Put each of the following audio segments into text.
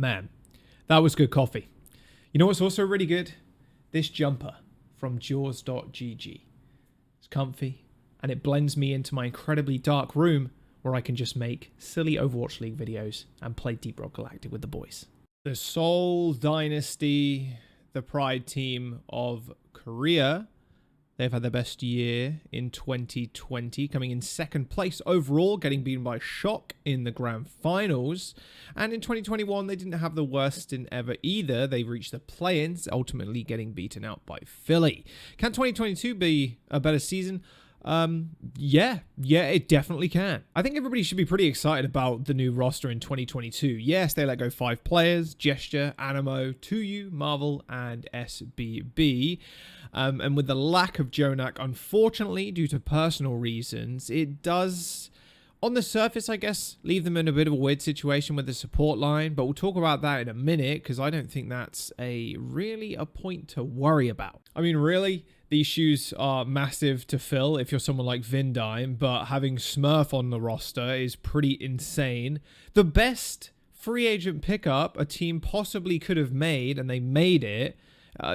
man, that was good coffee. You know what's also really good? This jumper from jaws.gg. It's comfy, and it blends me into my incredibly dark room where I can just make silly Overwatch League videos and play Deep Rock Galactic with the boys. The Seoul Dynasty, the pride team of Korea, they've had their best year in 2020, coming in second place overall, getting beaten by Shock in the grand finals. And in 2021, they didn't have the worst stint ever either. They reached the play-ins, ultimately getting beaten out by Philly. Can 2022 be a better season? Yeah, it definitely can. I think everybody should be pretty excited about the new roster in 2022. Yes, they let go 5 players: Gesture, Animo, 2U, Marvel, and SBB. And with the lack of Jonak, unfortunately, due to personal reasons, it does, on the surface, I guess, leave them in a bit of a weird situation with the support line. But we'll talk about that in a minute, because I don't think that's really a point to worry about. I mean, really, these shoes are massive to fill if you're someone like Vindime, but having Smurf on the roster is pretty insane. The best free agent pickup a team possibly could have made, and they made it,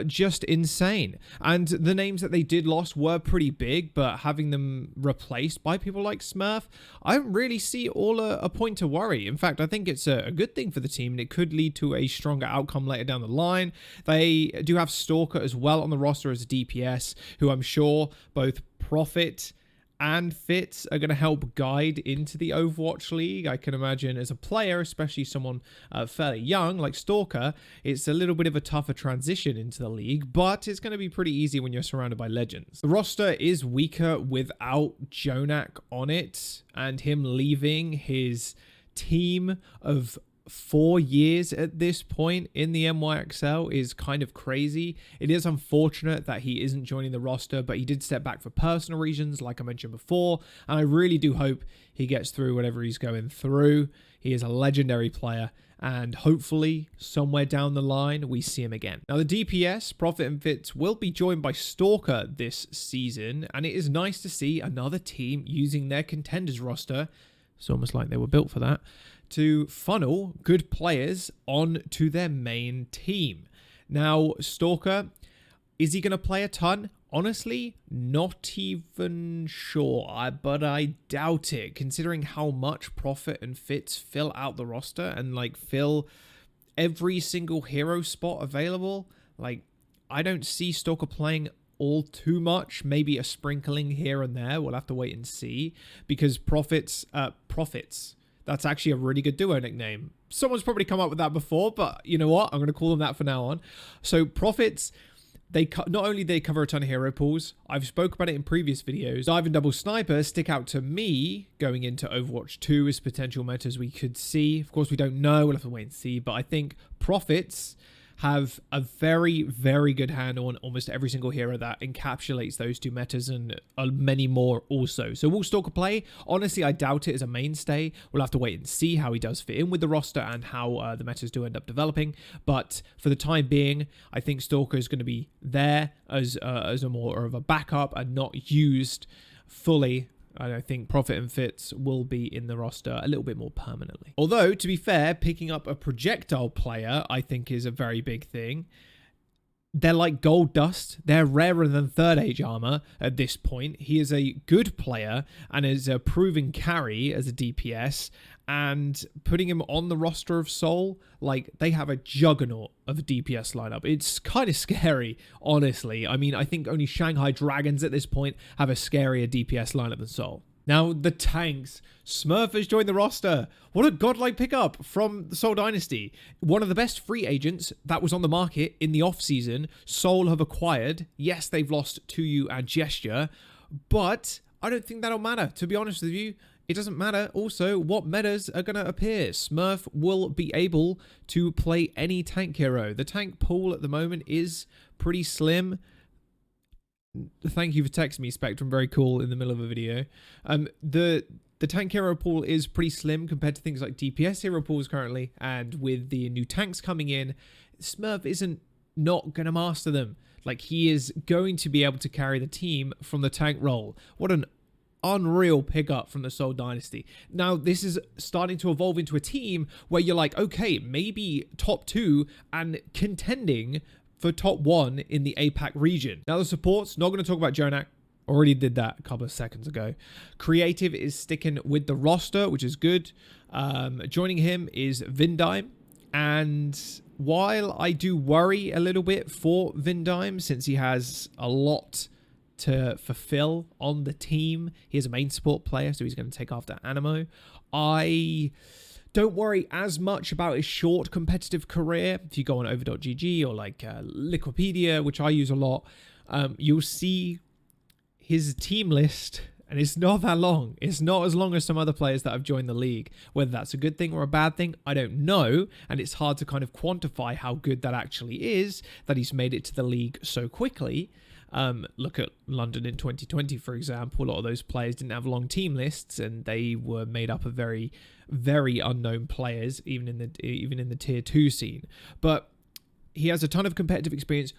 just insane. And the names that they did lost were pretty big, but having them replaced by people like Smurf, I don't really see a point to worry. In fact, I think it's a good thing for the team, and it could lead to a stronger outcome later down the line. They do have Stalker as well on the roster as a DPS, who I'm sure both Profit and Fitz are going to help guide into the Overwatch League. I can imagine as a player, especially someone fairly young like Stalker, it's a little bit of a tougher transition into the league, but it's going to be pretty easy when you're surrounded by legends. The roster is weaker without Jonak on it, and him leaving his team of 4 years at this point in the NYXL is kind of crazy. It is unfortunate that he isn't joining the roster, but he did step back for personal reasons, like I mentioned before, and I really do hope he gets through whatever he's going through. He is a legendary player, and hopefully somewhere down the line we see him again. Now, the DPS, Profit and Fitz, will be joined by Stalker this season, and it is nice to see another team using their contenders roster, it's almost like they were built for that, to funnel good players onto their main team. Now, Stalker, is he going to play a ton? Honestly, not even sure, but I doubt it, considering how much Profit and Fitz fill out the roster and like fill every single hero spot available. Like, I don't see Stalker playing all too much, maybe a sprinkling here and there. We'll have to wait and see, because Profits, that's actually a really good duo nickname. Someone's probably come up with that before, but you know what? I'm going to call them that for now on. So Profits, not only they cover a ton of hero pools, I've spoke about it in previous videos. Dive and Double Sniper stick out to me going into Overwatch 2 as potential metas we could see. Of course, we don't know. We'll have to wait and see. But I think Profits have a very, very good handle on almost every single hero that encapsulates those two metas, and many more also. So will Stalker play? Honestly, I doubt it as a mainstay. We'll have to wait and see how he does fit in with the roster and how the metas do end up developing. But for the time being, I think Stalker is going to be there as a more of a backup and not used fully. I think Profit and Fitz will be in the roster a little bit more permanently. Although, to be fair, picking up a projectile player, I think, is a very big thing. They're like gold dust. They're rarer than third age armor at this point. He is a good player and is a proven carry as a DPS. And putting him on the roster of Seoul, like, they have a juggernaut of a DPS lineup. It's kind of scary, honestly. I mean, I think only Shanghai Dragons at this point have a scarier DPS lineup than Seoul. Now, the tanks. Smurf has joined the roster. What a godlike pickup from the Seoul Dynasty. One of the best free agents that was on the market in the off-season. Seoul have acquired. Yes, they've lost 2U and Gesture, but I don't think that'll matter, to be honest with you. It doesn't matter also what metas are going to appear. Smurf will be able to play any tank hero. The tank pool at the moment is pretty slim. Thank you for texting me, Spectrum. Very cool in the middle of a video. The tank hero pool is pretty slim compared to things like DPS hero pools currently. And with the new tanks coming in, Smurf isn't not going to master them. Like, he is going to be able to carry the team from the tank role. What an unreal pickup from the Seoul Dynasty. Now, this is starting to evolve into a team where you're like, okay, maybe top 2 and contending for top 1 in the APAC region. Now, the supports, not going to talk about Jonak. Already did that a couple of seconds ago. Creative is sticking with the roster, which is good. Joining him is Vindime. And while I do worry a little bit for Vindime, since he has a lot to fulfill on the team, he is a main support player, so he's going to take after Animo. I don't worry as much about his short competitive career. If you go on over.gg or like Liquipedia, which I use a lot, you'll see his team list, and it's not that long. It's not as long as some other players that have joined the league. Whether that's a good thing or a bad thing, I don't know. And it's hard to kind of quantify how good that actually is, that he's made it to the league so quickly. Look at London in 2020, for example. A lot of those players didn't have long team lists, and they were made up of very, very unknown players, even in the tier 2 scene. But he has a ton of competitive experience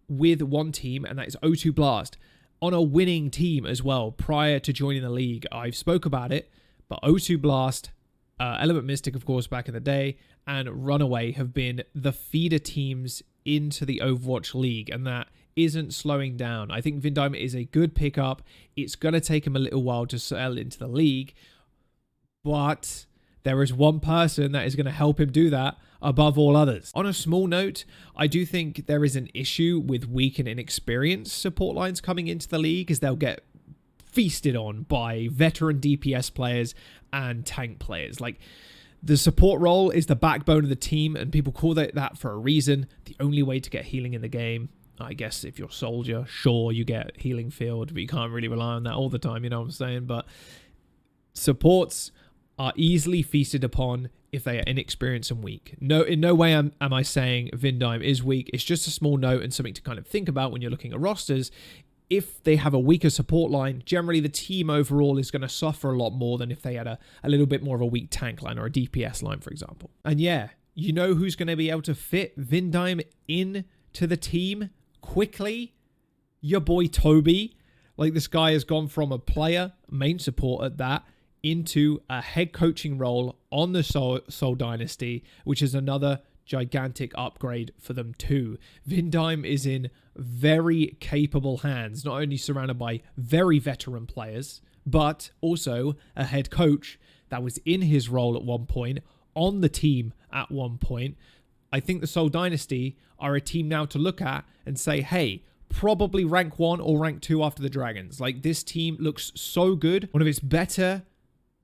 with one team, and that is O2 Blast. On a winning team as well. Prior to joining the league, I've spoke about it, but O2 Blast, Element Mystic, of course, back in the day, and Runaway have been the feeder teams into the Overwatch League, and that isn't slowing down. I think Vindime is a good pickup. It's going to take him a little while to sell into the league, but there is one person that is going to help him do that above all others. On a small note, I do think there is an issue with weak and inexperienced support lines coming into the league, as they'll get feasted on by veteran DPS players and tank players. Like, the support role is the backbone of the team, and people call it that for a reason. The only way to get healing in the game, I guess if you're Soldier, sure, you get healing field, but you can't really rely on that all the time, you know what I'm saying? But supports are easily feasted upon if they are inexperienced and weak. No, in no way am I saying Vindime is weak. It's just a small note and something to kind of think about when you're looking at rosters. If they have a weaker support line, generally the team overall is going to suffer a lot more than if they had a little bit more of a weak tank line or a DPS line, for example. And yeah, you know who's going to be able to fit Vindime into the team quickly? Your boy Toby. Like, this guy has gone from a player, main support at that, into a head coaching role on the Seoul Dynasty, which is another gigantic upgrade for them too. Vindime is in very capable hands, not only surrounded by very veteran players, but also a head coach that was in his role at one point, on the team at one point. I think the Seoul Dynasty are a team now to look at and say, hey, probably rank 1 or rank 2 after the Dragons. Like, this team looks so good. One of its better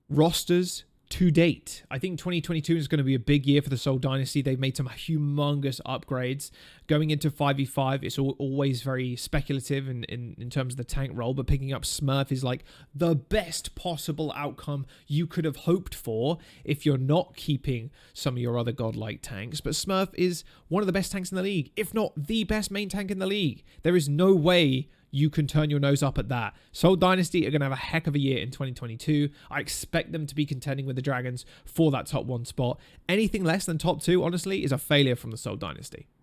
rosters to date. I think 2022 is going to be a big year for the Seoul Dynasty. They've made some humongous upgrades. Going into 5v5, it's always very speculative in terms of the tank role, but picking up Smurf is like the best possible outcome you could have hoped for if you're not keeping some of your other godlike tanks. But Smurf is one of the best tanks in the league, if not the best main tank in the league. There is no way you can turn your nose up at that. Seoul Dynasty are going to have a heck of a year in 2022. I expect them to be contending with the Dragons for that top 1 spot. Anything less than top 2, honestly, is a failure from the Seoul Dynasty.